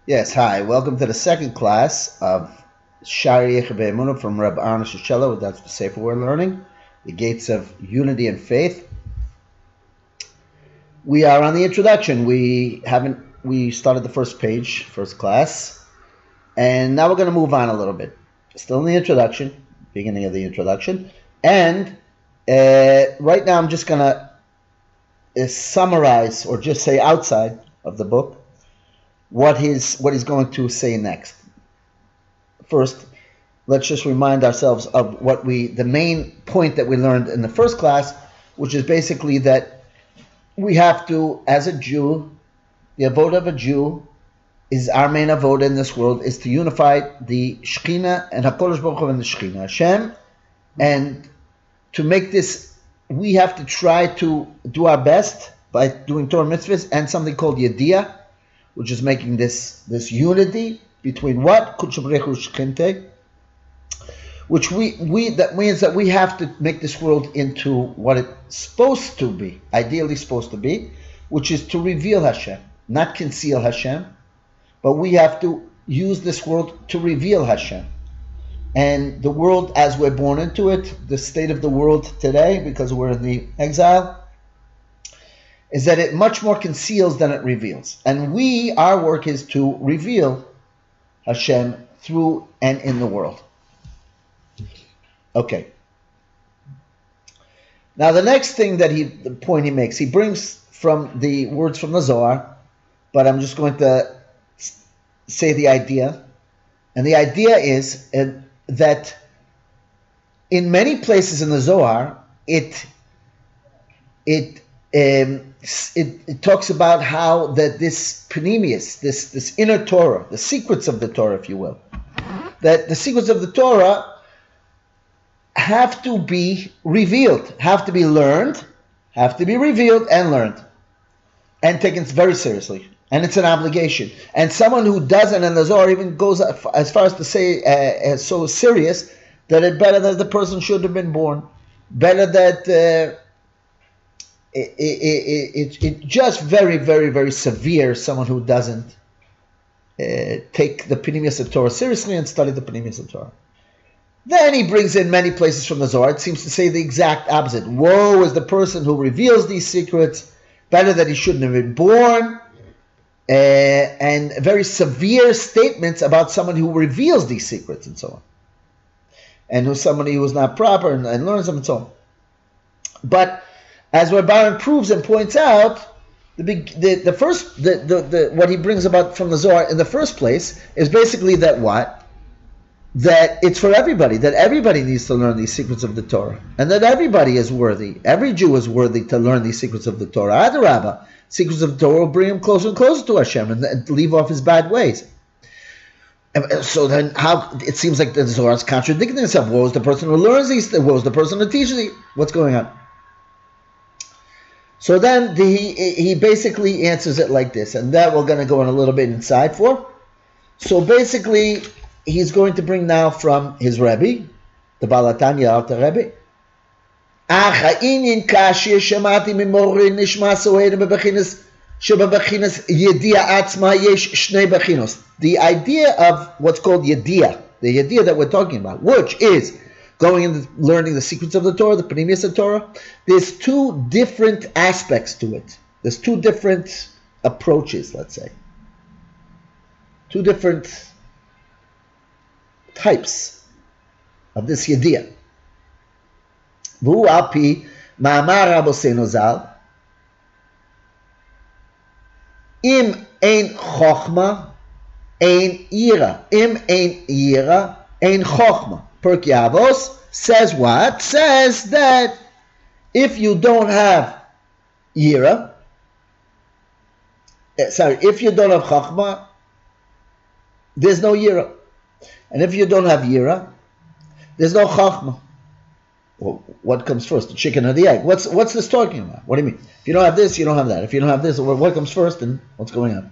Yes, hi. Welcome to the second class of Strashelye from R Aharon Strasheler. That's the Sefer we're learning, the gates of unity and faith. We are on the introduction. We started the first page, first class, and now we're going to move on a little bit. Still in the introduction, beginning of the introduction, and right now I'm just going to summarize or just say outside of the book what he's going to say next. First, let's just remind ourselves of the main point that we learned in the first class, which is basically that we have to, as a Jew, the avoda of a Jew is our main avoda in this world, is to unify the Shekhinah and HaKadosh Baruch Hu and the Shekhinah, Hashem, and to make this, we have to try to do our best by doing Torah mitzvahs and something called Yediyah, which is making this unity between what? Which that means that we have to make this world into what it's supposed to be, ideally supposed to be, which is to reveal Hashem, not conceal Hashem, but we have to use this world to reveal Hashem. And the world as we're born into it, the state of the world today, because we're in the exile, is that it much more conceals than it reveals. And our work is to reveal Hashem through and in the world. Okay. Now the next thing the point he makes, he brings from the words from the Zohar, but I'm just going to say the idea. And the idea is that in many places in the Zohar, it talks about how that this panemius, this inner Torah, the secrets of the Torah, if you will, that the secrets of the Torah have to be revealed, have to be learned, have to be revealed and learned, and taken very seriously. And it's an obligation. And someone who doesn't, and the Zohar even goes as far as to say, as so serious, that it's better that the person should have been born, better that it's just very, very, very severe, someone who doesn't take the panemius of Torah seriously and study the panemius of Torah. Then he brings in many places from the Zohar. It seems to say the exact opposite. Woe is the person who reveals these secrets, better that he shouldn't have been born, and very severe statements about someone who reveals these secrets and so on, and who's somebody who is not proper and learns them and so on. But as R Aharon proves and points out, what he brings about from the Zohar in the first place is basically that it's for everybody, that everybody needs to learn these secrets of the Torah, and that everybody is worthy, every Jew is worthy to learn these secrets of the Torah. Adarabah, secrets of the Torah will bring him closer and closer to Hashem and leave off his bad ways. So then how, it seems like the Zohar is contradicting itself. Woe is the person who learns these things, woe is the person who teaches these. What's going on? So then he basically answers it like this, and that we're going to go in a little bit inside for. So basically, he's going to bring now from his Rebbe, the Balatanya Alter Rebbe. The idea of what's called Yediyah, the Yediyah that we're talking about, which is going into learning the secrets of the Torah, the panemius of Torah, there's two different aspects to it. There's two different approaches, let's say. Two different types of this Yediyah. V'hu al pi ma'amar Rabbeinu Zal, im ein chokhma, ein yira. Im ein yira, ein chokhma. Pirkei Avos says what? Says that if you don't have yira, if you don't have chokhma, there's no yira. And if you don't have yira, there's no chachma. Well, what comes first, the chicken or the egg? What's this talking about? What do you mean? If you don't have this, you don't have that. If you don't have this, what comes first and what's going on?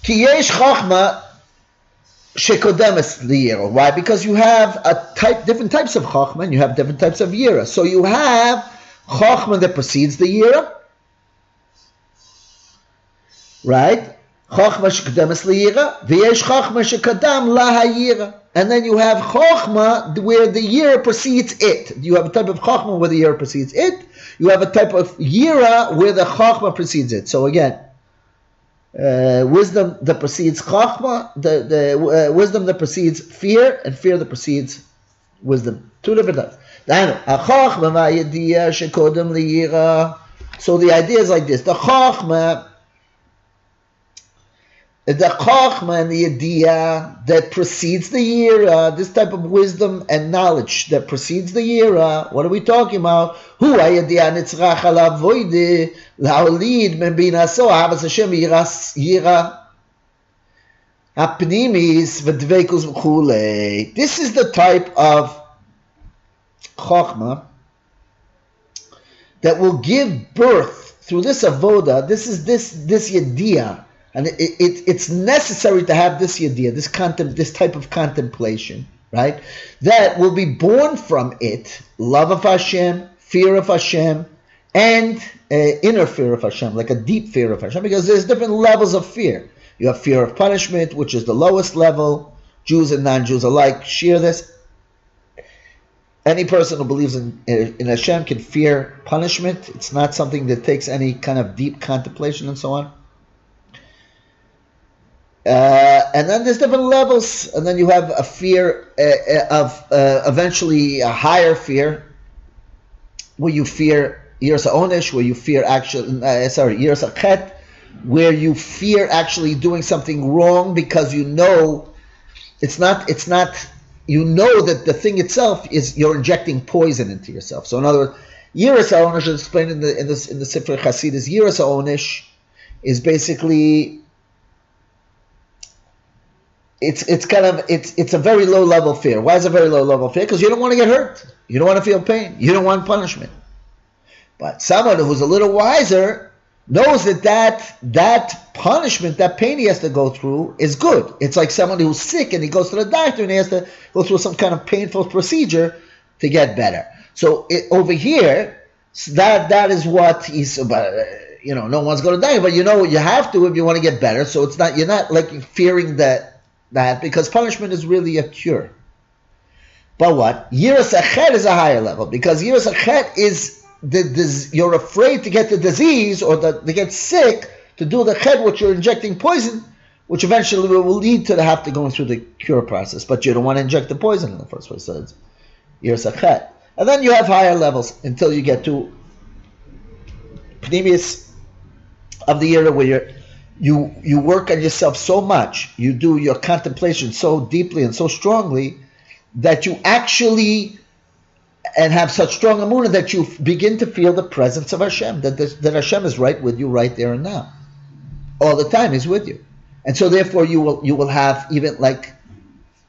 Ki yesh chachma shekodemes liyira. Why? Because you have different types of chachma and you have different types of yira. So you have chachma that precedes the yira, right? Chochma shekadamas liyira, v'yesh chochma shekadam lahayira. And then you have chochma where the yira precedes it. You have a type of chochma where the yira precedes it. You have a type of yira where the chochma precedes it. So again, wisdom that precedes chochma, the wisdom that precedes fear, and fear that precedes wisdom. Two different types. So the idea is like this: the chochma and the idea that precedes the yira, this type of wisdom and knowledge that precedes the yira. What are we talking about? Hu hayidiyah nitzrach alav voide laolid men binaso ahavas Hashem yira apnimis v'dveikus v'chulei. This is the type of chokhmah that will give birth through this avoda. This is this yediyah. And it's necessary to have this idea, this type of contemplation, right? That will be born from it, love of Hashem, fear of Hashem, and inner fear of Hashem, like a deep fear of Hashem, because there's different levels of fear. You have fear of punishment, which is the lowest level. Jews and non-Jews alike share this. Any person who believes in Hashem can fear punishment. It's not something that takes any kind of deep contemplation and so on. And then there's different levels, and then you have a fear of eventually a higher fear, where you fear yiras ha'onesh, where you fear yiras ha'chet, where you fear actually doing something wrong because you know it's not. You know that the thing itself is you're injecting poison into yourself. So in other words, yiras ha'onesh is explained in the Sefer Chasidus. Yiras ha'onesh is basically. It's a very low level fear. Why is it a very low level fear? Because you don't want to get hurt. You don't want to feel pain. You don't want punishment. But someone who's a little wiser knows that punishment, that pain he has to go through is good. It's like someone who's sick and he goes to the doctor and he has to go through some kind of painful procedure to get better. So over here, that is what he's about. No one's going to die, but you have to if you want to get better. So you're not like fearing that because punishment is really a cure. But what? Yiras ha'chet is a higher level, because yiras ha'chet is you're afraid to get the disease or to get sick, to do the chet, which you're injecting poison, which eventually will lead to have to go through the cure process. But you don't want to inject the poison in the first place. So it's yiras ha'chet. And then you have higher levels until you get to pnimius of the yira, where you work on yourself so much, you do your contemplation so deeply and so strongly that you actually and have such strong emunah that you begin to feel the presence of Hashem, that Hashem is right with you right there and now. All the time He's with you. And so therefore you will have even like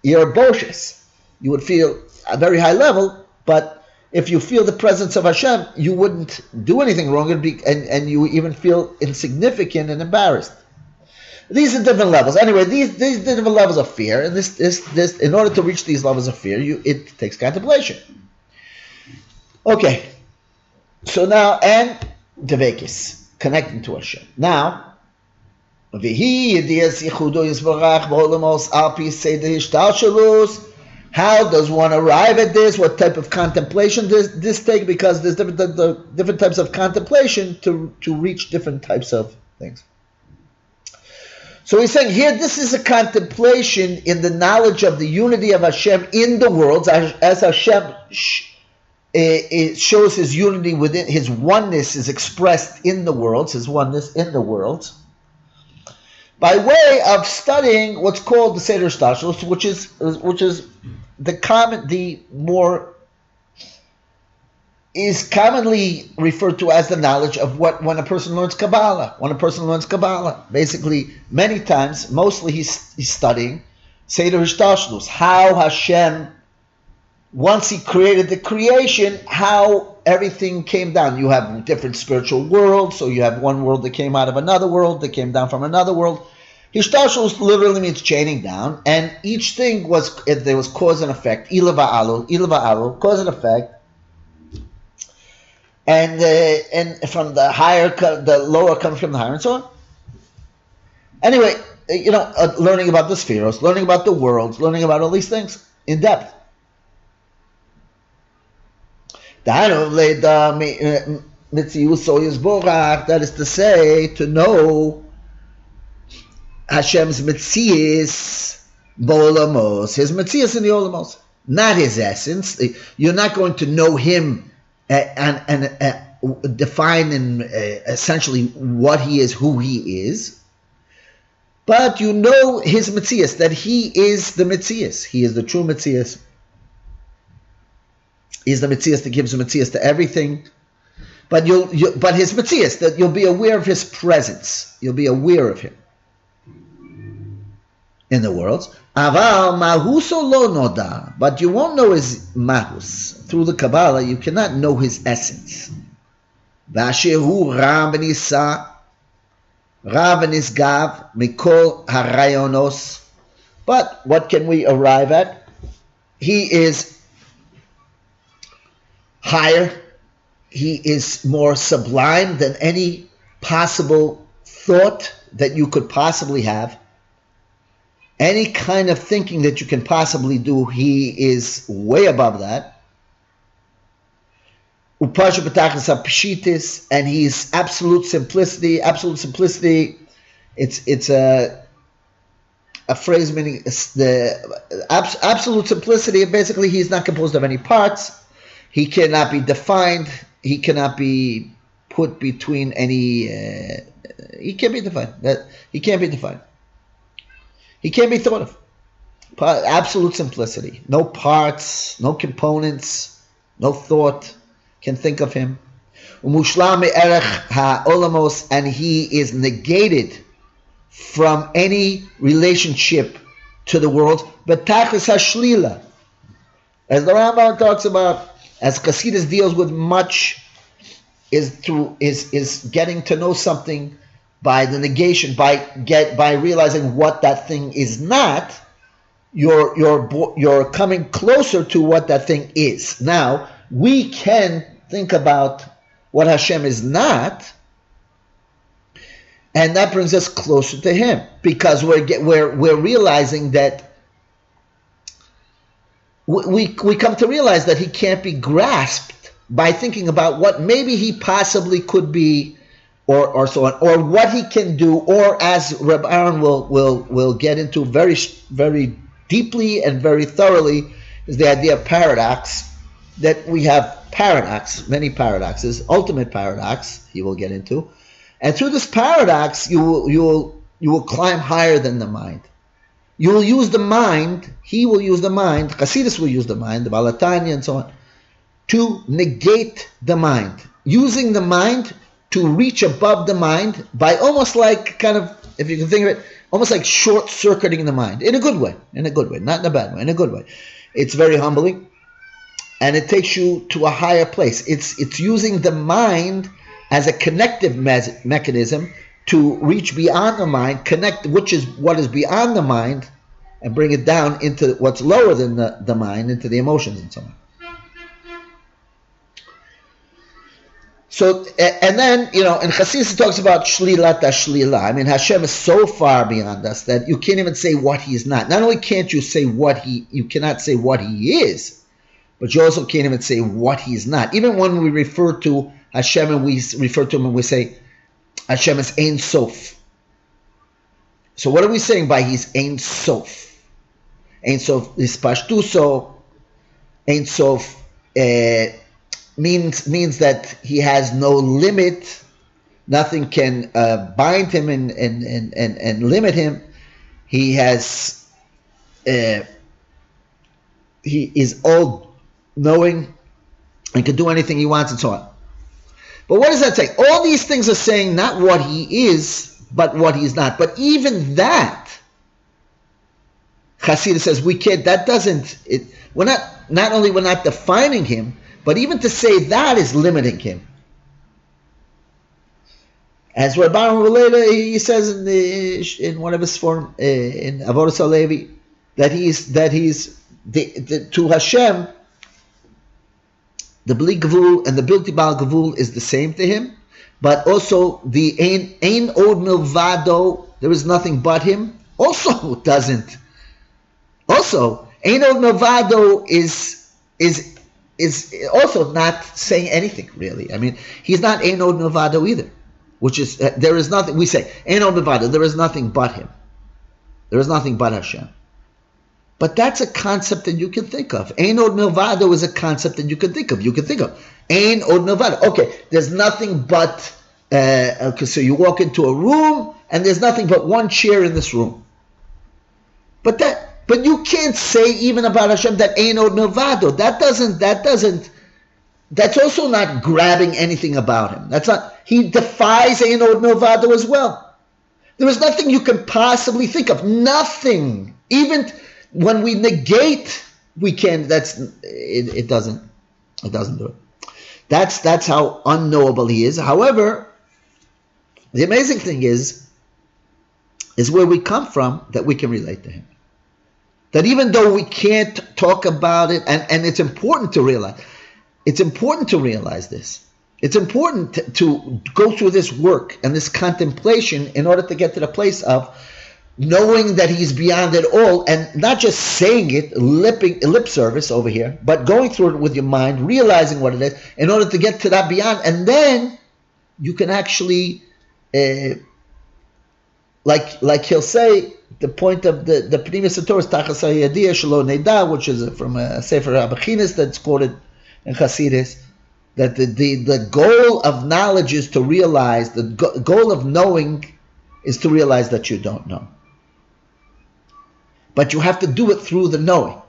Yeraboshes. You would feel a very high level, but if you feel the presence of Hashem, you wouldn't do anything wrong, and you even feel insignificant and embarrassed. These are different levels. Anyway, these different levels of fear, and this in order to reach these levels of fear, it takes contemplation. Okay, so now and devekis, connecting to Hashem. Now, how does one arrive at this? What type of contemplation does this take? Because there's different types of contemplation to reach different types of things. So he's saying here, this is a contemplation in the knowledge of the unity of Hashem in the worlds, as Hashem it shows His unity within, His oneness is expressed in the worlds, His oneness in the worlds, by way of studying what's called the Seder Strashelye, which is is commonly referred to as the knowledge of when a person learns Kabbalah. When a person learns Kabbalah, basically, many times, mostly he's studying Seder Strashelye, how Hashem, once He created the creation, how everything came down. You have different spiritual worlds, so you have one world that came out of another world, that came down from another world. Hishtashlos literally means chaining down, and each thing there was cause and effect, ilah va'alu, cause and effect, and from the higher, the lower comes from the higher, and so on. Anyway, learning about the spheros, learning about the worlds, learning about all these things in depth. That is to say, to know Hashem's Metzius Bolamos, his Metzius in the Olamos, not his essence. You're not going to know him and define and essentially what he is, who he is. But you know his Metzius, that he is the Metzius. He is the true Metzius. He's the Metzius that gives the Metzius to everything. But but his Metzius, that you'll be aware of his presence. You'll be aware of him in the worlds. Aval mahuso lo noda, but you won't know his mahus. Through the Kabbalah, you cannot know his essence. Vashehu ra v'nisa, ra v'nisgav, mikol harayonos. But what can we arrive at? He is higher. He is more sublime than any possible thought that you could possibly have. Any kind of thinking that you can possibly do, he is way above that. Upasha b'tachlis hapshitis, and he's absolute simplicity. Absolute simplicity. It's a phrase meaning the absolute simplicity. Basically, he's not composed of any parts. He cannot be defined. He cannot be put between any. He can't be defined. He can't be defined. He can't be thought of. Absolute simplicity. No parts, no components, no thought can think of him. Umushlam me'erech ha'olamos, and he is negated from any relationship to the world. But tachlis ha'shlila, as the Rambam talks about, as Chassidus deals with much, is getting to know something by the negation, by realizing what that thing is not. You're coming closer to what that thing is. Now we can think about what Hashem is not, and that brings us closer to Him, because we're realizing that we come to realize that He can't be grasped by thinking about what maybe He possibly could be, or so on, or what He can do, or as Reb Aaron will get into very, very deeply and very thoroughly, is the idea of paradox. That we have paradox, many paradoxes, ultimate paradox he will get into, and through this paradox you will climb higher than the mind. You will use the mind. He will use the mind. Chassidus will use the mind, the Balatanya and so on, to negate the mind, using the mind to reach above the mind by almost like, kind of, if you can think of it, almost like short-circuiting the mind in a good way, not in a bad way, in a good way. It's very humbling, and it takes you to a higher place. It's using the mind as a connective mechanism to reach beyond the mind, connect, which is what is beyond the mind, and bring it down into what's lower than the mind, into the emotions and so on. So, and then, and Chassidus talks about shlilat ha-shlila. I mean, Hashem is so far beyond us that you can't even say what He is not. Not only can't you say you cannot say what He is, but you also can't even say what He is not. Even when we refer to Hashem and we refer to Him and we say Hashem is Ein Sof. So what are we saying by He's Ein Sof? Ein Sof is Pashtuso. Ein Sof means that He has no limit. Nothing can bind Him and limit Him. He has He is all knowing and can do anything He wants and so on. But what does that say? All these things are saying not what He is, but what He's not. But even that, Chassidus says we can't. That doesn't. We're not. Not only we're not defining Him, but even to say that is limiting Him. As Reb Aaron Strasheler, he says in one of his form in Avodas HaLevi that he's to Hashem, the Bli Gvul and the Bilti Bal Gvul is the same to Him, but also the Ein Od Milvado there is nothing but him, also doesn't. Also, Ein Od Milvado is also not saying anything, really. I mean, he's not Ein Od Milvado either, which is, there is nothing, we say, Ein Od Milvado, there is nothing but him. There is nothing but Hashem. But that's a concept that you can think of. Ein Od Milvado is a concept that you can think of. You can think of Ein Od Milvado. Okay, there's nothing but, okay, so you walk into a room and there's nothing but one chair in this room. But you can't say even about Hashem that Ein Od Milvado. That's also not grabbing anything about him. He defies Ein Od Milvado as well. There is nothing you can possibly think of. Nothing. Even when we negate, we can. It doesn't do it. That's how unknowable he is. However, the amazing thing is where we come from, that we can relate to him. That even though we can't talk about it, and it's important to realize, this. It's important to go through this work and this contemplation in order to get to the place of knowing that he's beyond it all, and not just saying it, lip service over here, but going through it with your mind, realizing what it is, in order to get to that beyond, and then you can actually, like he'll say, the point of the Pnimis Torah is Tachas HaYadiyah Shelo Neda, which is from a Sefer Abachinis that's quoted in Hasidus, that the goal of knowledge is to realize, the goal of knowing is to realize that you don't know. But you have to do it through the knowing.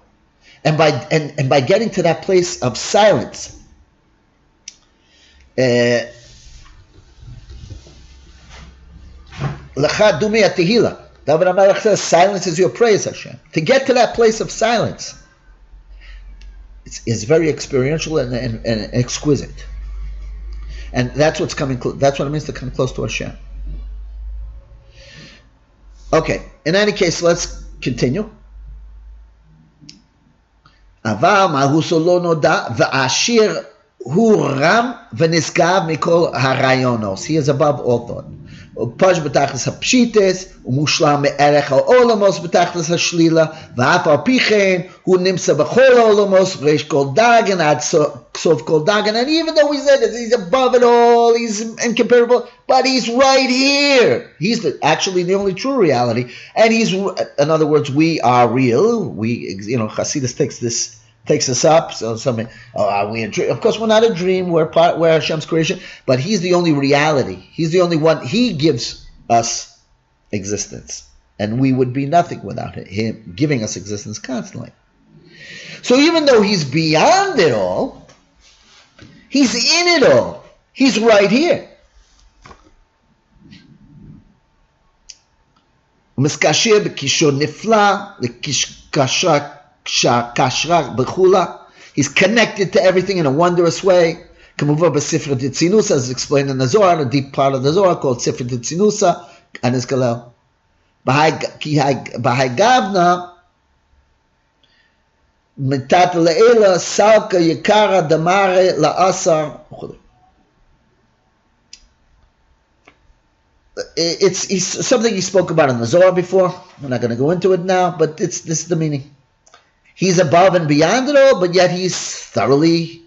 And by getting to that place of silence, L'cha dumi atihila. David HaMelech says, silence is your praise, Hashem. To get to that place of silence, it's very experiential and exquisite. And that's what it means to come close to Hashem. Okay, in any case, let's continue. Aval mahuso lo noda v'ashir hu ram v'nisgav mikol harayonos. He is above all thought. Paj b'tachlis hapshites umushlam me'erech ha'olamos b'tachlis hashlila v'af al pichen hu nimsa b'chol ha'olamos reish kol dagan ad sof kol dagan. And even though we said that he's above it all, he's incomparable, but he's right here. He's actually the only true reality, and he's, in other words, we are real. Hasidus takes us up. So something, are we a dream? Of course, we're not a dream. We're Hashem's creation, but he's the only reality. He's the only one. He gives us existence, and we would be nothing without him giving us existence constantly. So even though he's beyond it all, he's in it all. He's right here. Miskashir b'kishor nifla l'kishkashak. He's connected to everything in a wondrous way. As explained in the Zohar, a deep part of the Zohar called Sifra Tzinusa, and his Galel. Bahagavna mitat le'ela salka yekara damare la'asar. It's something he spoke about in the Zohar before. We're not going to go into it now, but this is the meaning. He's above and beyond it all, but yet he's thoroughly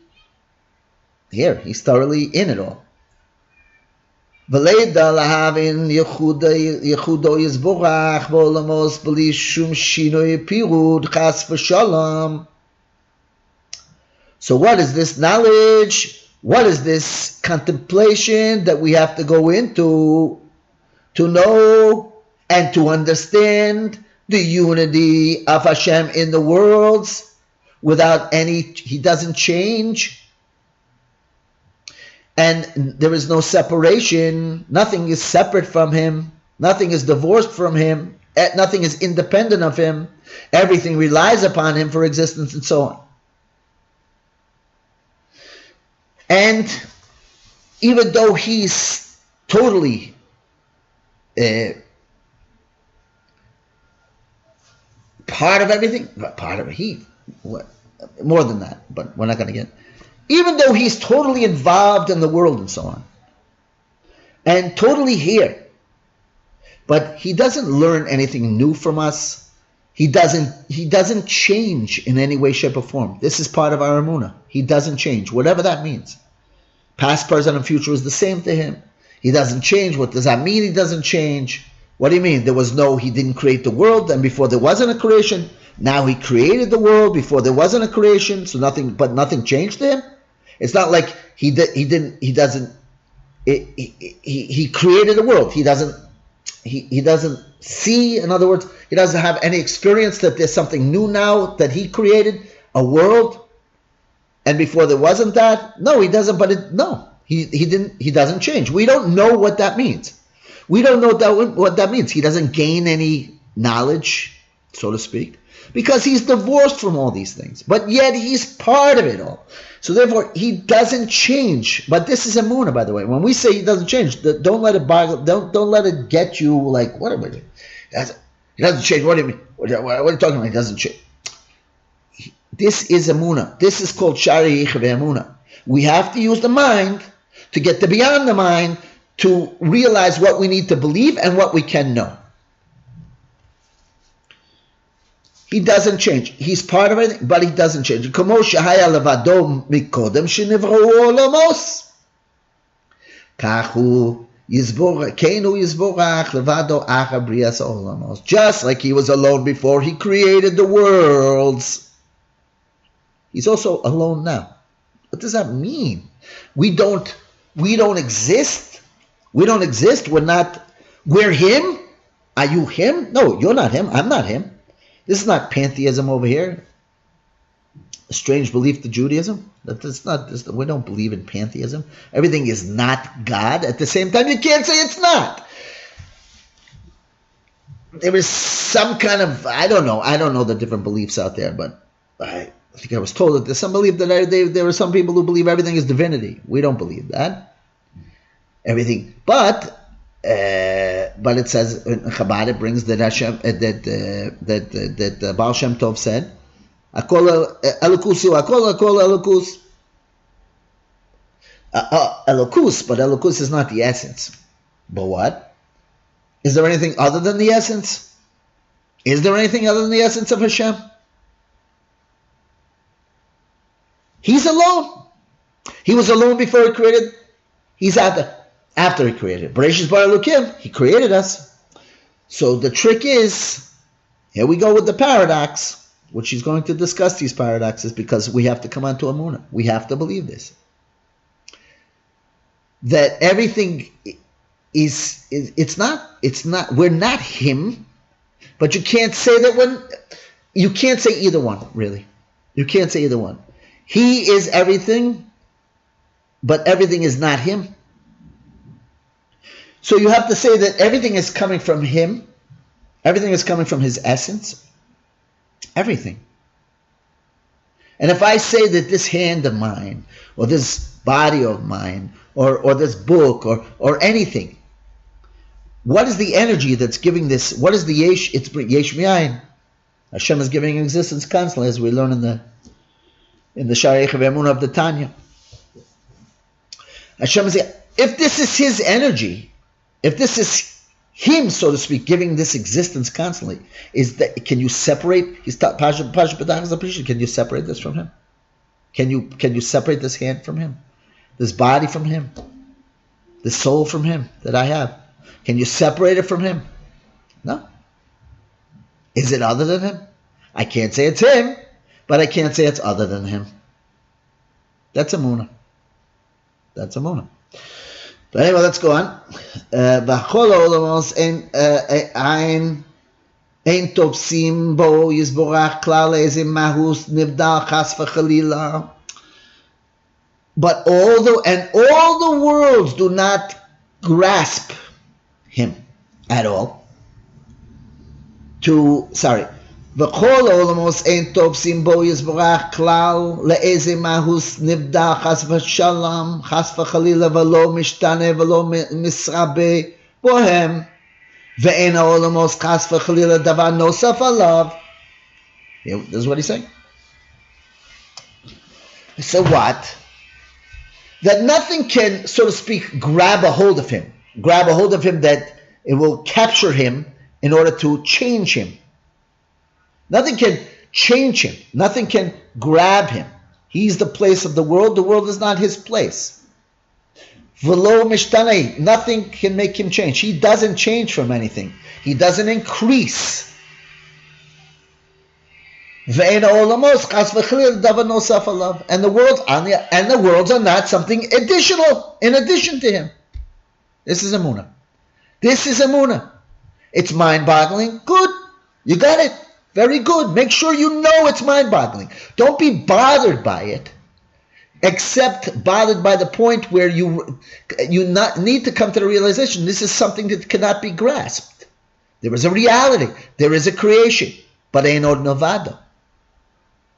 here. He's thoroughly in it all. So what is this knowledge? What is this contemplation that we have to go into to know and to understand the unity of Hashem in the worlds without he doesn't change. And there is no separation. Nothing is separate from him. Nothing is divorced from him. Nothing is independent of him. Everything relies upon him for existence and so on. And even though he's totally part of everything, more than that, but we're not going to get. Even though he's totally involved in the world and so on, and totally here, But he doesn't learn anything new from us. He doesn't change in any way, shape, or form. This is part of our emunah. He doesn't change, whatever that means. Past, present, and future is the same to him. He doesn't change. What does that mean? He doesn't change. What do you mean? He didn't create the world, and before there wasn't a creation. Now he created the world before there wasn't a creation, so nothing changed to him. It's not like he created the world. He doesn't see, in other words, he doesn't have any experience that there's something new now that he created, a world, and before there wasn't that. No, he doesn't, he doesn't change. We don't know what that means. We don't know what that means. He doesn't gain any knowledge, so to speak, because he's divorced from all these things, but yet he's part of it all. So therefore, he doesn't change. But this is emunah, by the way. When we say he doesn't change, don't let it boggle. Don't let it get you like, what am I doing? He doesn't change. What do you mean? What are you talking about? He doesn't change. This is emunah. This is called Strashelye emunah. We have to use the mind to get to beyond the mind to realize what we need to believe and what we can know. He doesn't change. He's part of it, but he doesn't change. כמו שהיה לבדו מקודם שנבראו העולמות. כך הוא יסבורך לבדו אחר בריאת העולמות. Just like he was alone before he created the worlds. He's also alone now. What does that mean? We don't exist. We don't exist. We're him. Are you him? No, you're not him. I'm not him. This is not pantheism over here. A strange belief to Judaism. We don't believe in pantheism. Everything is not God. At the same time, you can't say it's not. There is some kind of, I don't know the different beliefs out there, but I think I was told that there's some belief that there are some people who believe everything is divinity. We don't believe that. Everything, but it says in Chabad, it brings that Hashem that Baal Shem Tov said, "Akol elokus, akol elokus." Elokus, but elokus is not the essence. But what? Is there anything other than the essence? Is there anything other than the essence of Hashem? He's alone. He was alone before he created. He's after he created. Bereshis bara Elokim, he created us. So the trick is, here we go with the paradox, which he's going to discuss these paradoxes because we have to come on to emunah. We have to believe this. That everything it's not, we're not him, but you can't say you can't say either one, really. You can't say either one. He is everything, but everything is not him. So you have to say that everything is coming from him. Everything is coming from his essence. Everything. And if I say that this hand of mine, or this body of mine, or this book, or anything, what is the energy that's giving this? What is the yesh? It's yesh mi'ayin. Hashem is giving existence constantly, as we learn in the Strashelye emunah of the Tanya. Hashem is, if this is his energy, if this is him, so to speak, giving this existence constantly, can you separate? Can you separate this from him? Can you separate this hand from him, this body from him, this soul from him that I have? Can you separate it from him? No. Is it other than him? I can't say it's him, but I can't say it's other than him. That's emunah. That's emunah. But anyway, let's go on. B'chol ha'olamos ein topsim bo yisborach klal eze mahus nivdal chas v'chalila. But all the worlds do not grasp him at all. וכל העולמות אין תופסים בו יסברך כלל לאיזה מהוס נבדל חס ושלום, חס וחלילה ולא משתנה ולא מסרבה בוהם, ואין העולמות חס וחלילה דבר נוסף עליו. This is what he's saying. So what? That nothing can, so to speak, grab a hold of him that It will capture him in order to change him. Nothing can change him. Nothing can grab him. He's the place of the world. The world is not his place. V'lo mishtanei. Nothing can make him change. He doesn't change from anything. He doesn't increase. And the worlds are not something additional in addition to him. This is Emunah. This is Emunah. It's mind-boggling. Good. You got it. Very good. Make sure you know it's mind-boggling. Don't be bothered by it, except bothered by the point where you need to come to the realization this is something that cannot be grasped. There is a reality. There is a creation. But ein od novado.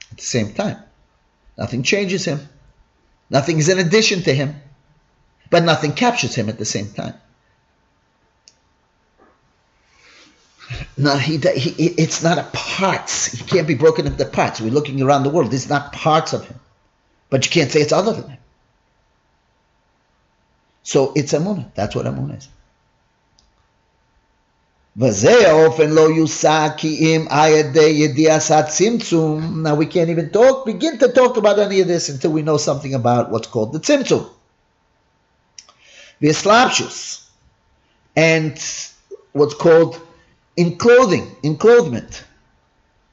At the same time, nothing changes him. Nothing is in addition to him. But nothing captures him at the same time. No, it's not a parts. He can't be broken into parts. We're looking around the world. It's not parts of him. But you can't say it's other than him. So it's Emunah. That's what Emunah is. Now we can't even begin to talk about any of this until we know something about what's called the Tzimtzum. The Islapshus. And what's called enclothement.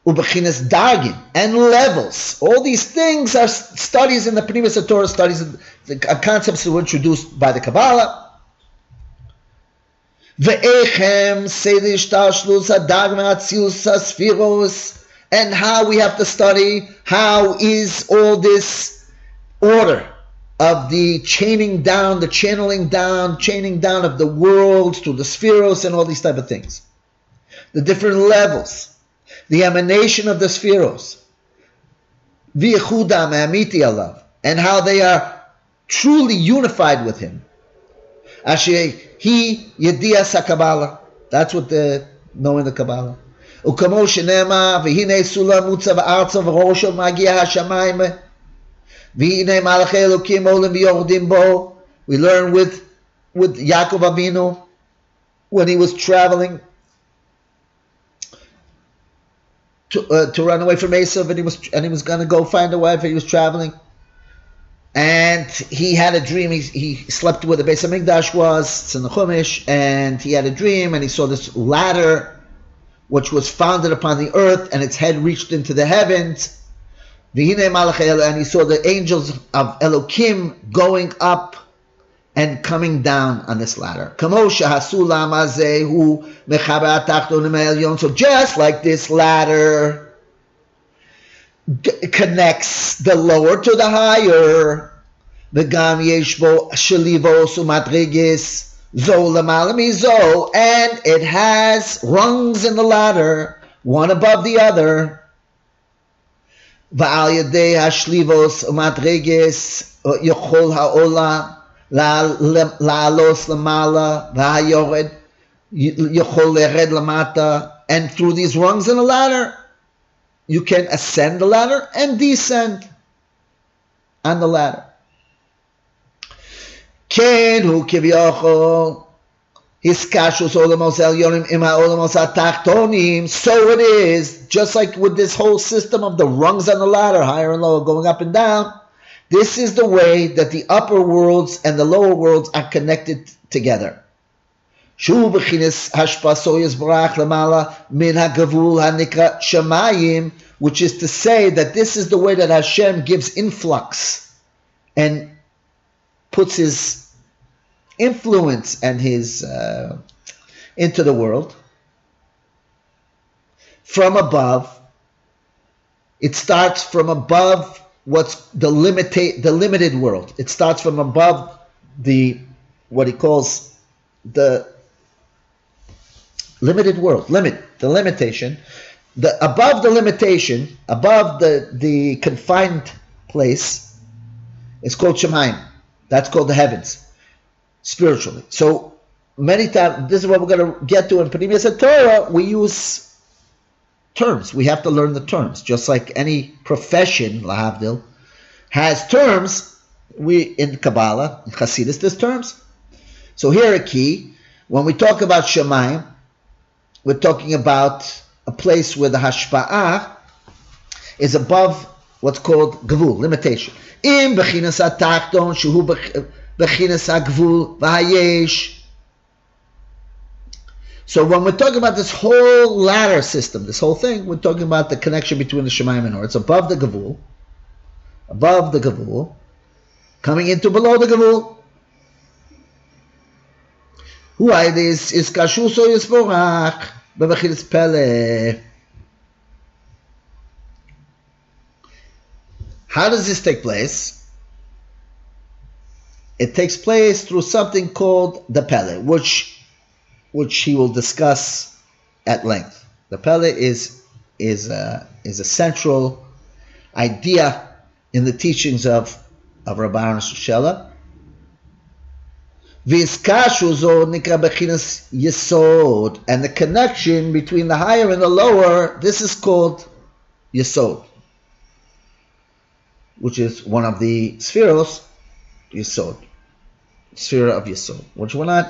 Ubechinas dargin and levels. All these things are studies in the Pnimis Torah, studies, the concepts that were introduced by the Kabbalah. Ve'echem seder shtalshlus hadagma atzilus hasfiros, and how we have to study how is all this order of the chaining down, the chaining down of the worlds to the spheros and all these type of things. The different levels, the emanation of the spheros, v'yechudam amiti alav, and how they are truly unified with him. Asher he yedias hakabbalah. That's what they know in the Kabbalah. Ukamo shenema v'hinei sulam utzav artzav v'rosho magia hashamayim v'hinei malachei elokim olim v'yordim bo. We learn with Yaakov Avinu when he was traveling to run away from Esav, and he was going to go find a wife. And he was traveling, and he had a dream. He slept where the Beis Hamikdash was. It's in the Chumash, and he had a dream, and he saw this ladder, which was founded upon the earth, and its head reached into the heavens. And he saw the angels of Elokim going up and coming down on this ladder. So just like this ladder connects the lower to the higher, and it has rungs in the ladder, one above the other. La'alos lamala v'hayored yochol lered lamata, and through these rungs in the ladder you can ascend the ladder and descend on the ladder. Ken hu kivyochol hiskashus olamos elyonim im ha'olamos hatachtonim. So it is, just like with this whole system of the rungs on the ladder, higher and lower, going up and down. This is the way that the upper worlds and the lower worlds are connected together. Which is to say that this is the way that Hashem gives influx and puts his influence and his into the world from above. It starts from above. What's the limited world? It starts from above what he calls the limited world, the limitation, above the limitation, above the confined place. It's called Shemayim. That's called the heavens, spiritually. So many times, this is what we're going to get to in Pnimis Torah. We use terms. We have to learn the terms. Just like any profession, lahavdil, has terms. We in Kabbalah, in Chassidus, there's terms. So here a key. When we talk about Shemayim, we're talking about a place where the hashpa'ah is above what's called gvul, limitation. Im bechinas hatachton shehu bechinas hagvul v'hayesh. So when we're talking about this whole ladder system, this whole thing, we're talking about the connection between the Shemayim and Or. It's above the gvul, coming into below the gvul. Who is kashuso yisborach bebechinas pele. How does this take place? It takes place through something called the Pele, which he will discuss at length. The Pele is a central idea in the teachings of R Aharon Strasheler. And the connection between the higher and the lower, this is called Yesod, which is one of the spheros, Yesod, sphere of Yesod, which we're not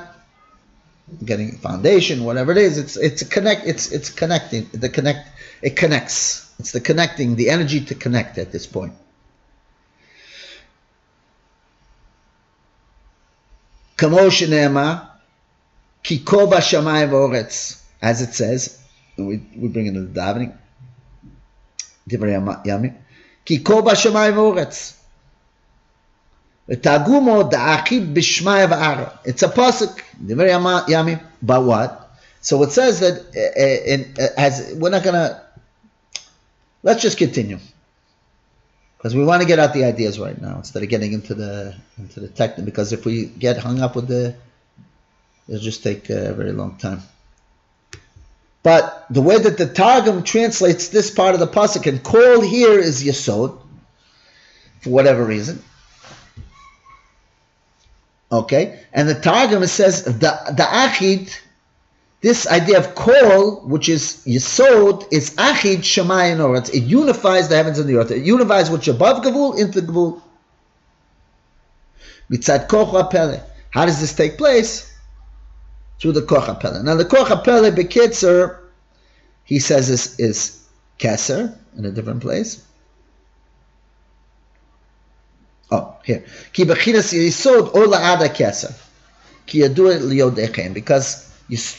getting foundation, whatever it is. It's connecting. It connects. It's the connecting, the energy to connect at this point. Kamo shenema ki kol b'shamayim v'oretz, as it says, we bring it in the davening. Divrei Yamim. Ki kol b'shamayim v'oretz. V'tagumo da'achid b'shmai v'ara. It's a pasuk. Divrei Yamim. But what? So it says that as we're not gonna. Let's just continue, because we want to get out the ideas right now instead of getting into the technical. Because if we get hung up with it'll just take a very long time. But the way that the Targum translates this part of the pasuk, and call here is Yesod, for whatever reason. Okay, and the Targum, it says the Achid, this idea of kol, which is Yesod, is Achid Shemayim Oretz. It unifies the heavens and the earth. It unifies what's above Gavul into Gavul. Mitzad Koch HaPele. How does this take place? Through the Koch HaPele. Now the Koch HaPele Bekitzer, he says is Keser in a different place. Oh, here. Ki bechinas Yesod or la'ada Keser. Ki yadu liyodechem. Because this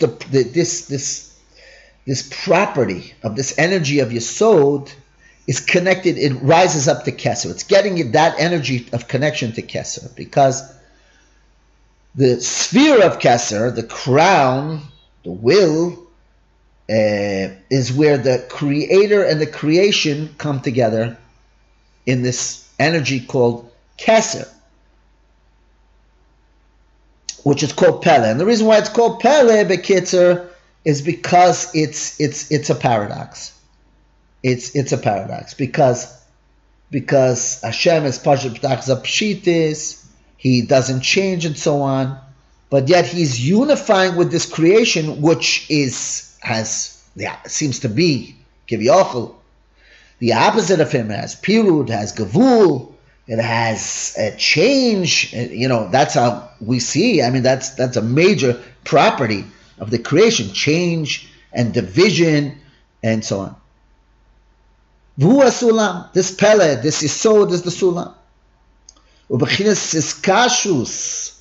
property of this energy of Yesod is connected, it rises up to Keser. It's getting that energy of connection to Keser, because the sphere of Keser, the crown, the will, is where the creator and the creation come together in this energy called Keser, which is called Pele. And the reason why it's called Pele, Bekitzer, is because it's a paradox. It's a paradox because Hashem is Pashat P'tach Zapshitis, He doesn't change and so on, but yet He's unifying with this creation, which seems to be Kivyochel, the opposite of Him. It has Pirud, has Gavul, it has a change. That's how we see. I mean, that's a major property of the creation, change and division and so on. V'hu sulam, this Pele, this Yesod is the sulam. U'bechinas iskashus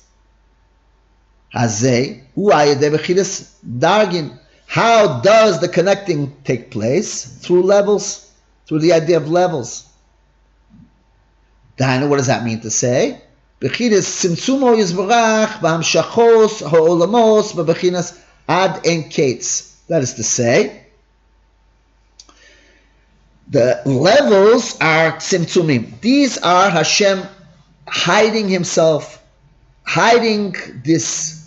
hazeh hu ayedei bechinas dargin. How does the connecting take place? Through levels, through the idea of levels. What does that mean to say? Bechinas simtzumo yizborach b'hamshachos ha'olamos b'bechinas ad en kates. That is to say, the levels are tzimtzumim. These are Hashem hiding Himself, hiding this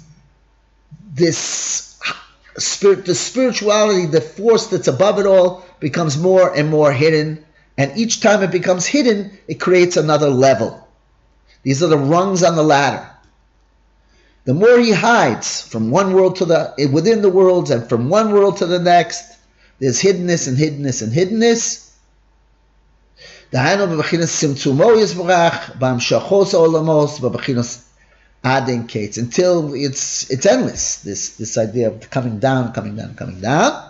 spirit, the spirituality, the force that's above it all becomes more and more hidden. And each time it becomes hidden, it creates another level. These are the rungs on the ladder. The more He hides from one world to within the worlds, and from one world to the next, there's hiddenness and hiddenness and hiddenness. That Adin Kates, until it's endless. This idea of coming down, coming down, coming down.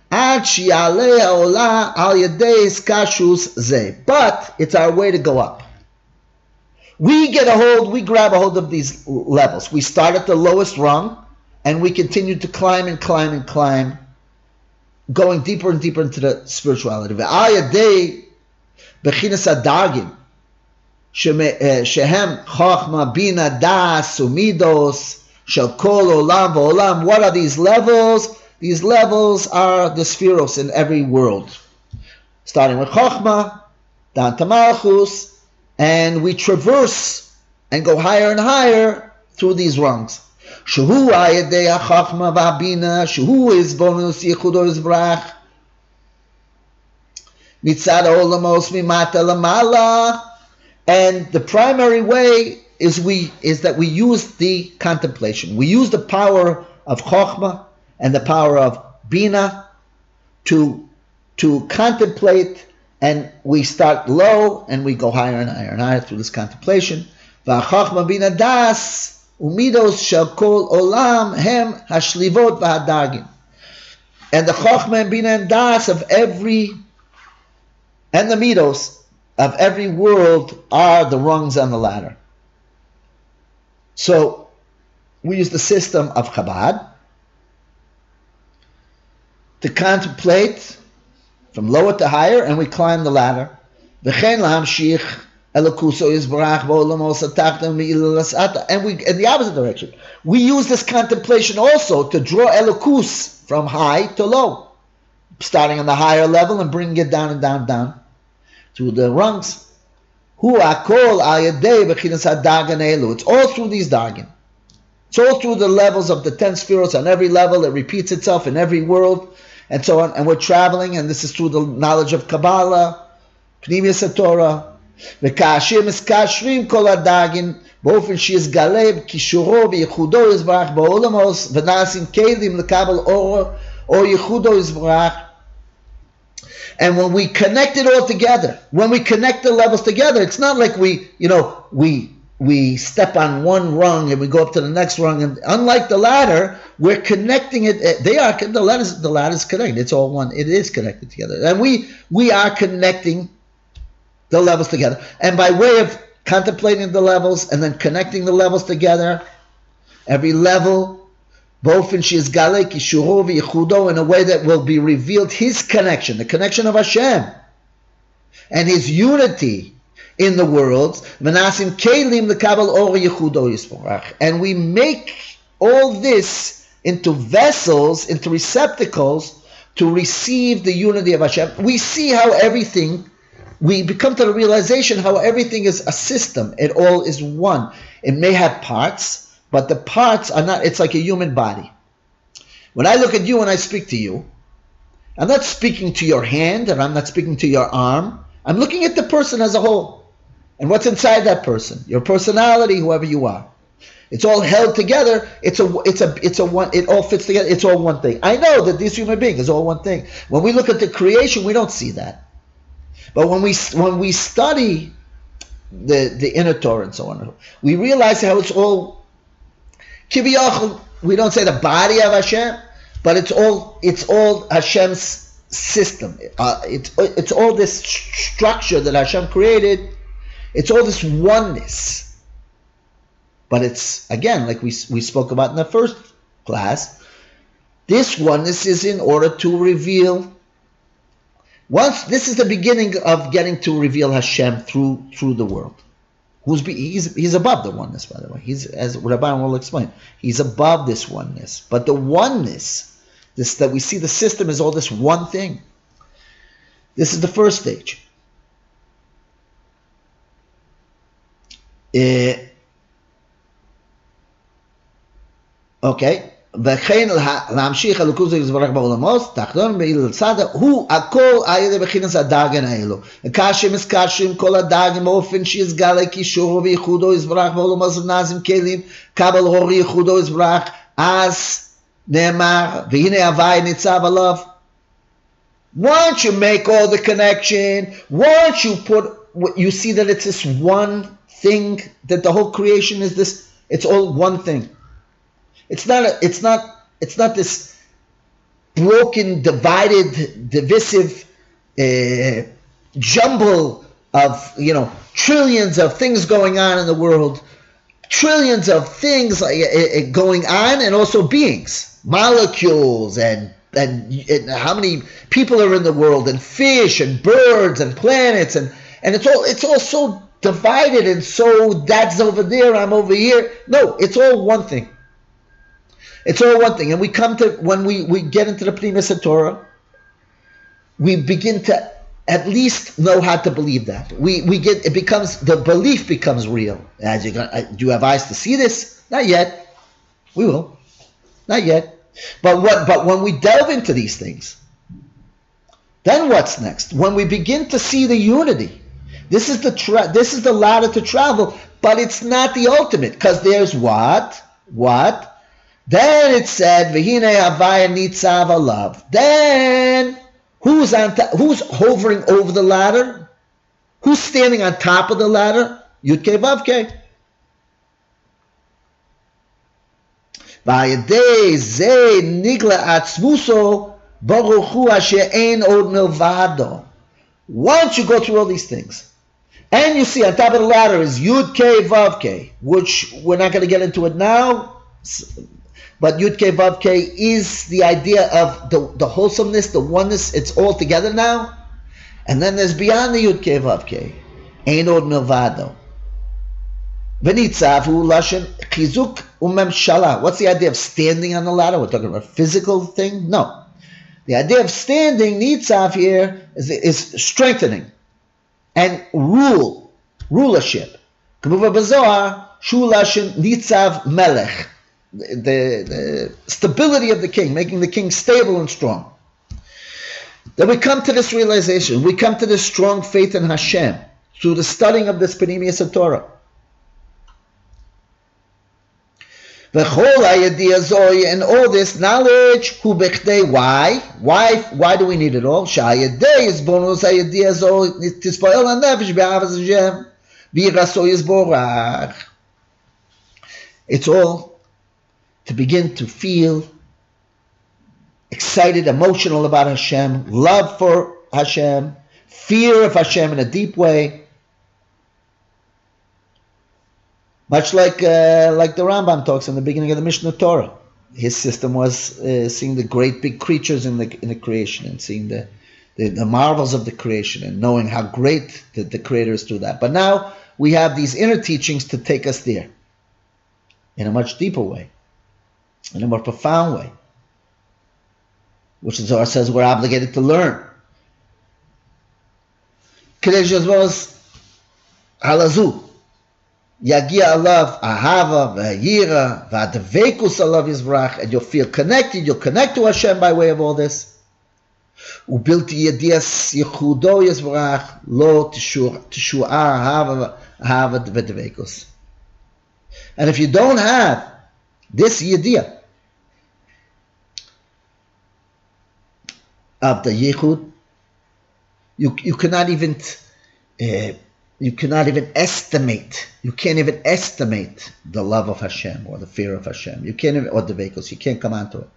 But it's our way to go up. We grab a hold of these levels. We start at the lowest rung, and we continue to climb and climb and climb, going deeper and deeper into the spirituality. Shehem Chochma Bina Das Umidos Shel Kol Olam V'Olam. What are these levels? These levels are the spheros in every world, starting with Chochma down to Malchus, and we traverse and go higher and higher through these rungs. Shehu Ayedei HaChochma V'Bina, Shehu is Bonus Yechudo Yisbrach Mitzad Olamos Mimata Lamala. And the primary way is that we use the contemplation. We use the power of Chochmah and the power of Bina to contemplate, and we start low and we go higher and higher and higher through this contemplation. V'Chochmah Bina Das Umidos Shel Kol Olam Hem Hashlivot V'Hadargin. And the Chochmah and Bina and Das of every, and the Midos of every world are the rungs on the ladder. So we use the system of Chabad to contemplate from lower to higher, and we climb the ladder. And we, in the opposite direction, we use this contemplation also to draw Elokus from high to low, starting on the higher level and bringing it down and down, down to the rungs. It's all through these dargin. It's all through the levels of the 10 spheros. On every level, it repeats itself in every world, and so on. And we're traveling, and this is through the knowledge of Kabbalah, Pnimius Torah. וכאשר מתקשרים כל הדרגין באופן שיסגלה בקישורו וייחודו יזברך בעולמוס ונעשים כלים לקבל אור ייחודו יזברך. And when we connect it all together, when we connect the levels together, it's not like we step on one rung and we go up to the next rung. And unlike the ladder, we're connecting it. The ladder is connected. It's all one. It is connected together, and we are connecting the levels together. And by way of contemplating the levels and then connecting the levels together, every level, both in Shizgale, Kishuro, Yichudo, in a way that will be revealed his connection, the connection of Hashem, and his unity in the worlds. Menasim Kelim Lekabel Or Yichudo Yisborach. And we make all this into vessels, into receptacles to receive the unity of Hashem. We see how everything, we become to the realization how everything is a system. It all is one. It may have parts, but the parts are not, it's like a human body. When I look at you and I speak to you, I'm not speaking to your hand, and I'm not speaking to your arm. I'm looking at the person as a whole. And what's inside that person? Your personality, whoever you are. It's all held together. It's a one, it all fits together. It's all one thing. I know that this human being is all one thing. When we look at the creation, we don't see that. But when we study the inner Torah and so on, we realize how it's all Kiviyachol. We don't say the body of Hashem, but it's all Hashem's system. It's all this structure that Hashem created. It's all this oneness. But it's, again, like we spoke about in the first class, this oneness is in order to reveal. This is the beginning of getting to reveal Hashem through the world. He's above the oneness, by the way. He's, as Rabbi will explain, he's above this oneness. But the oneness, this that we see the system is all this one thing. This is the first stage. Okay. וכן להמשיך הלוקוז יזברך בעולמות, תחתון בעיל צדה, הוא הכל הידי בחינס הדרגן האלו. וכאשר מזכשים כל הדרגן באופן שיסגלה קישורו וייחודו יזברך בעולמות ונעשים כלים, קבל אור ייחודו יזברך, אז נאמר, והנה הווי ניצב עליו. Once you make all the connection, once you see that it's this one thing, that the whole creation is this It's all one thing. It's not this broken, divided, divisive jumble of trillions of things going on in the world, trillions of things going on, and also beings, molecules, and how many people are in the world, and fish and birds and planets, and it's all so divided, and so that's over there, I'm over here. No, it's all one thing. It's all one thing. And we come to, when we get into the Pnimis Torah, we begin to at least know how to believe that. The belief becomes real. Do you have eyes to see this? Not yet. We will. Not yet. But when we delve into these things, then what's next? When we begin to see the unity, this is the ladder to travel, but it's not the ultimate, because there's what? Then it said, V'hine havaya nitzav alav. Then who's hovering over the ladder? Who's standing on top of the ladder? Yud-Kei Vav-Kei. V'ayedei ze nigla atzmuso baruch hu asher ein od milvado. Once you go through all these things, and you see on top of the ladder is Yud-Kei Vav-Kei, which we're not going to get into it now, but Yud-Kei Vav-Kei is the idea of the wholesomeness, the oneness. It's all together now. And then there's beyond the Yud-Kei Vav-Kei, Ein Od Milvado. V'nitzav hu lashon chizuk umemshala. What's the idea of standing on the ladder? We're talking about a physical thing? No. The idea of standing, nitzav here, is strengthening and rulership. K'muva b'Zohar, shu lashon nitzav melech. The stability of the king, making the king stable and strong. Then we come to this realization, we come to this strong faith in Hashem through the studying of this Pnimis Torah. And all this knowledge, why do we need it all? It's all to begin to feel excited, emotional about Hashem, love for Hashem, fear of Hashem in a deep way. Much like the Rambam talks in the beginning of the Mishnah Torah. His system was seeing the great big creatures in the creation, and seeing the marvels of the creation, and knowing how great the Creator is through that. But now we have these inner teachings to take us there in a much deeper way, in a more profound way, which the Zohar says we're obligated to learn. Kadesh was halazu. Yagia alav ahava v'yira v'advekus alav yizbrach, and you'll feel connected. You'll connect to Hashem by way of all this. Ubilti yedias yichudo yizbrach lo tishua ahava v'advekus. And if you don't have this yediyah of the yichud, you cannot even estimate. You can't even estimate the love of Hashem or the fear of Hashem. You can't even, or the vehicles. You can't come onto it.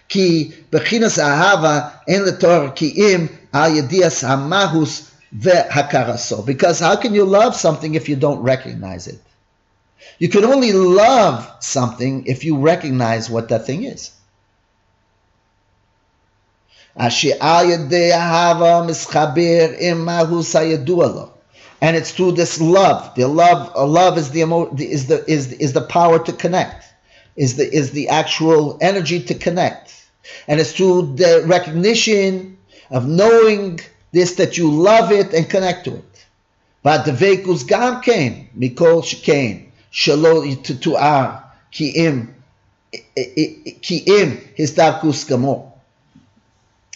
Ki bechinas ahava en letor ki im al yedias hamahus ve'hakaraso. Because how can you love something if you don't recognize it? You can only love something if you recognize what that thing is. Asher al yedei ahava mischaber im mahus hayedua lo. And it's through this love. Love is the power to connect. Is the actual energy to connect. And it's through the recognition of knowing this that you love it and connect to it. But the vekus gam came mikol shekain shelo tuar ki im his davkus gamo.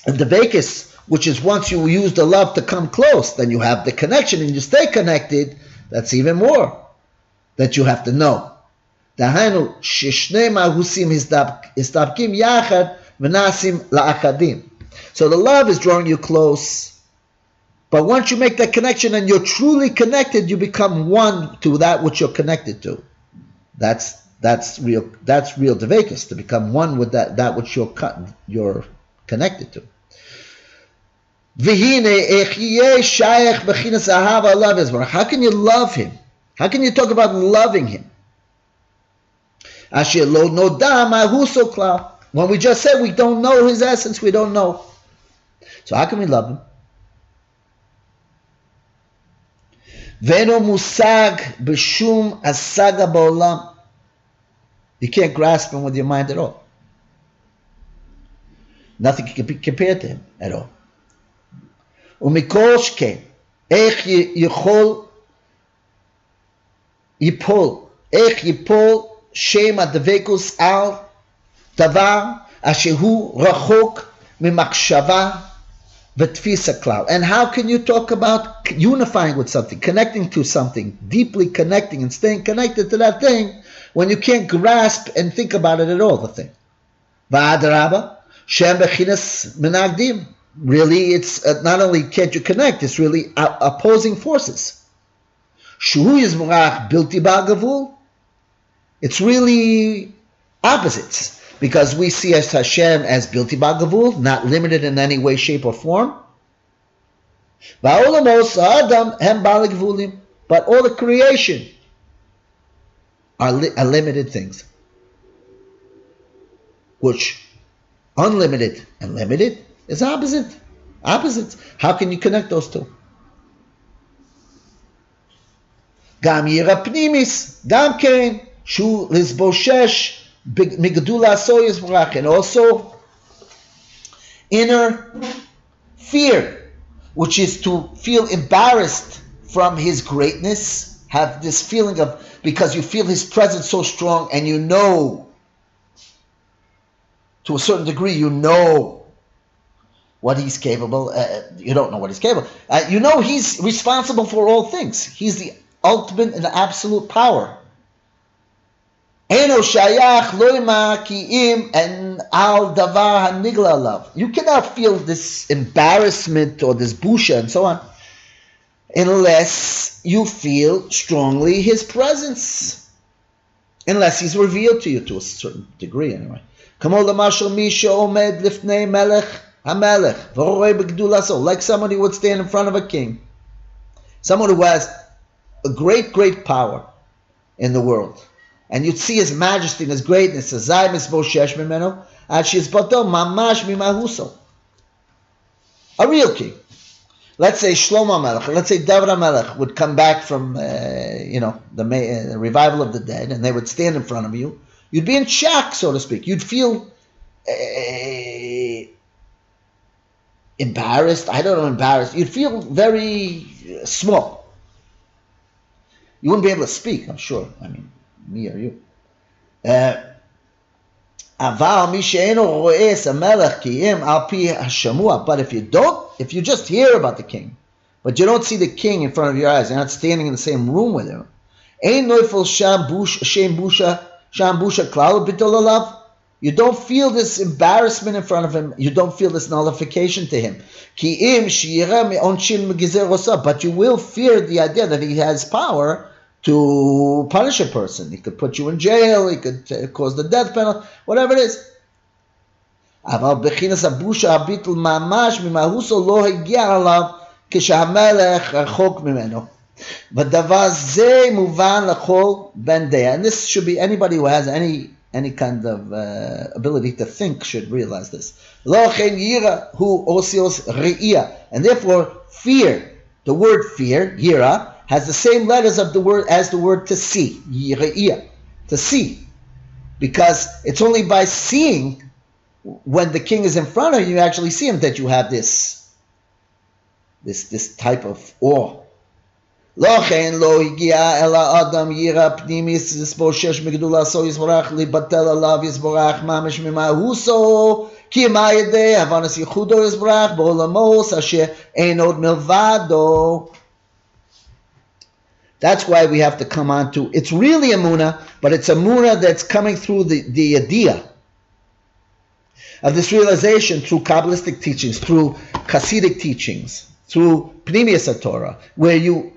And the vekus, which is once you use the love to come close, then you have the connection and you stay connected. That's even more that you have to know. Dahanu shishne mahusim histabkim yachad v'nasim la'akadim. So the love is drawing you close, but once you make that connection and you're truly connected, you become one to that which you're connected to. That's That's real Dveikus, to become one with that which you're connected to. How can you love him? How can you talk about loving him? When we just said we don't know his essence, we don't know. So how can we love him? You can't grasp him with your mind at all. Nothing can be compared to him at all. ומכל שכן, איך ייפול שם הדבקות על דבר אשר הוא רחוק ממחשבה ותפיסה כלל. And how can you talk about unifying with something, connecting to something, deeply connecting and staying connected to that thing when you can't grasp and think about it at all, the thing? ואדרבה, שהם בחינס מנגדים. Really, it's not only can't you connect, it's really opposing forces. Shuhu yizmurach bilti ba'gavul. It's really opposites, because we see as Hashem as bilti ba'gavul, not limited in any way, shape, or form. Ba'olamos adam hem ba'gavulin. But all the creation are limited things, which unlimited and limited is opposites. How can you connect those two? Gam yira pnimis, gam kein, shu lizboshesh migdula soyes brach, and also inner fear, which is to feel embarrassed from his greatness, have this feeling of, because you feel his presence so strong, and you know, to a certain degree, you know what he's capable. You don't know what he's capable. You know he's responsible for all things. He's the ultimate and absolute power. Eno shayach loima ki'im and al davar hanigla alav. You cannot feel this embarrassment or this busha and so on unless you feel strongly his presence, unless he's revealed to you to a certain degree anyway. Kamo lamashal misha omed lifnei melech like someone who would stand in front of a king, someone who has a great power in the world, and you'd see his majesty and his greatness. A real king. Let's say Shlomo Melech, let's say David Melech would come back from the revival of the dead, and they would stand in front of you. You'd be in shock, so to speak. You'd feel embarrassed. You'd feel very small. You wouldn't be able to speak, I'm sure. I mean, me or you. But if you just hear about the king, but you don't see the king in front of your eyes, you're not standing in the same room with him, you don't feel this embarrassment in front of him. You don't feel this nullification to him. But you will fear the idea that he has power to punish a person. He could put you in jail. He could cause the death penalty, whatever it is. But and this should be anybody who has any kind of ability to think should realize this. And therefore, fear, the word fear, yira, has the same letters of the word as the word to see, to see. Because it's only by seeing, when the king is in front of you, you actually see him, that you have this type of awe. לכן לא הגיע אל האדם יראה פנימיס יסבושש מגדולתו יזברך לבטל עליו יזברך ממש ממאוסו כי מה ידי הבנת ייחודו יזברך בעולמוס אשר אין עוד מלבדו. That's why we have to come on to, it's really a munah, but it's a munah that's coming through the idea of this realization through Kabbalistic teachings, through Hasidic teachings, through Pnimius Torah, where you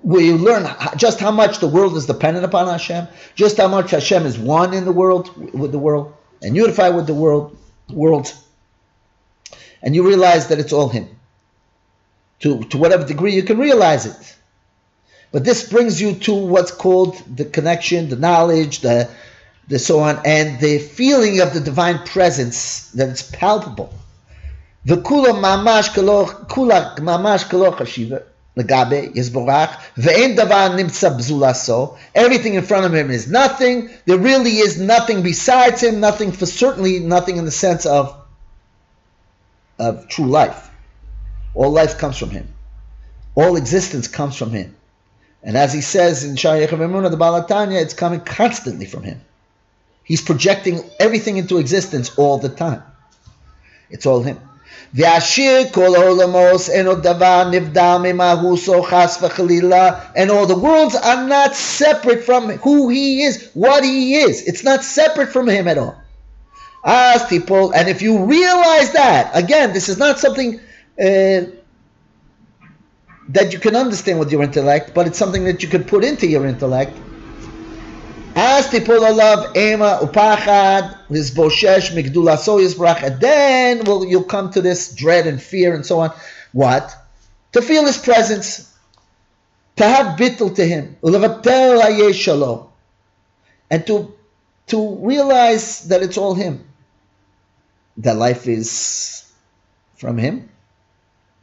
where you learn just how much the world is dependent upon Hashem, just how much Hashem is one in the world, with the world, and unified with the world, and you realize that it's all Him. To whatever degree you can realize it. But this brings you to what's called the connection, the knowledge, the so on, and the feeling of the divine presence, that it's palpable. The kula mamash kalo chashiva legabe yisborach ve'en davar nimtza b'zulaso. Everything in front of him is nothing. There really is nothing besides him. Nothing, for certainly nothing in the sense of true life. All life comes from him. All existence comes from him. And as he says in Sha'ar Yechim the Baal HaTanya, it's coming constantly from him. He's projecting everything into existence all the time. It's all him. And all the worlds are not separate from who he is, what he is. It's not separate from him at all. As people, and if you realize that, again, this is not something that you can understand with your intellect, but it's something that you can put into your intellect. As people love ema upachad lisboshesh migdulaso yisbrach, and then you'll come to this dread and fear and so on. What? To feel his presence, to have bittul to him, ulevatel hayeshalo, and to realize that it's all him. That life is from him.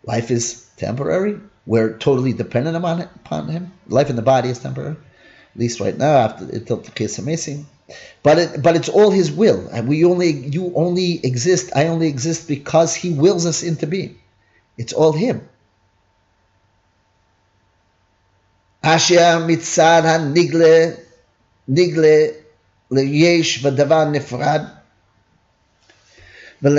Life is temporary. We're totally dependent upon him. Life in the body is temporary, at least right now, after until the case of missing. But it's all his will, and I only exist because he wills us into being. It's all him. Asher mitzad hanigle leyesh v'davar nefrad. Now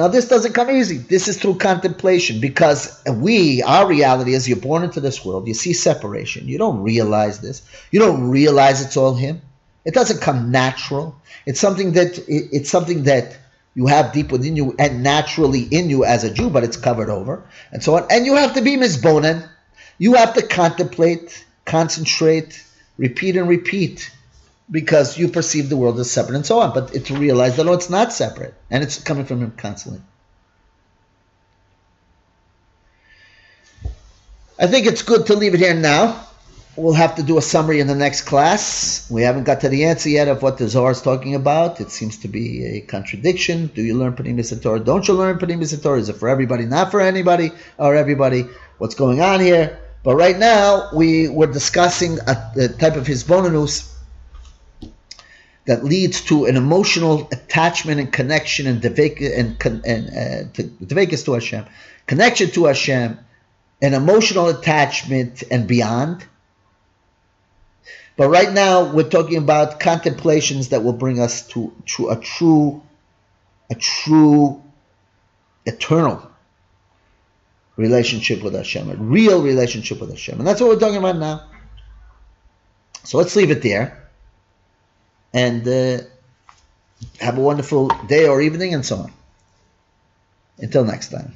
this doesn't come easy. This is through contemplation, because our reality is you're born into this world, you see separation, you don't realize this, you don't realize it's all him. It doesn't come natural. It's something that you have deep within you and naturally in you as a Jew, but it's covered over and so on. And you have to be misbonen. You have to contemplate, concentrate, repeat and repeat, because you perceive the world as separate and so on. But to realize that, no, it's not separate, and it's coming from him constantly. I think it's good to leave it here now. We'll have to do a summary in the next class. We haven't got to the answer yet of what the Zohar is talking about. It seems to be a contradiction. Do you learn Pnimis Torah? Don't you learn Pnimis Torah? Is it for everybody, not for anybody, or everybody? What's going on here? But right now, we were discussing a type of hisbonenus that leads to an emotional attachment and connection and devekas to Hashem, connection to Hashem, an emotional attachment and beyond. But right now we're talking about contemplations that will bring us to a true, eternal relationship with Hashem, a real relationship with Hashem, and that's what we're talking about now. So let's leave it there. And have a wonderful day or evening and so on. Until next time.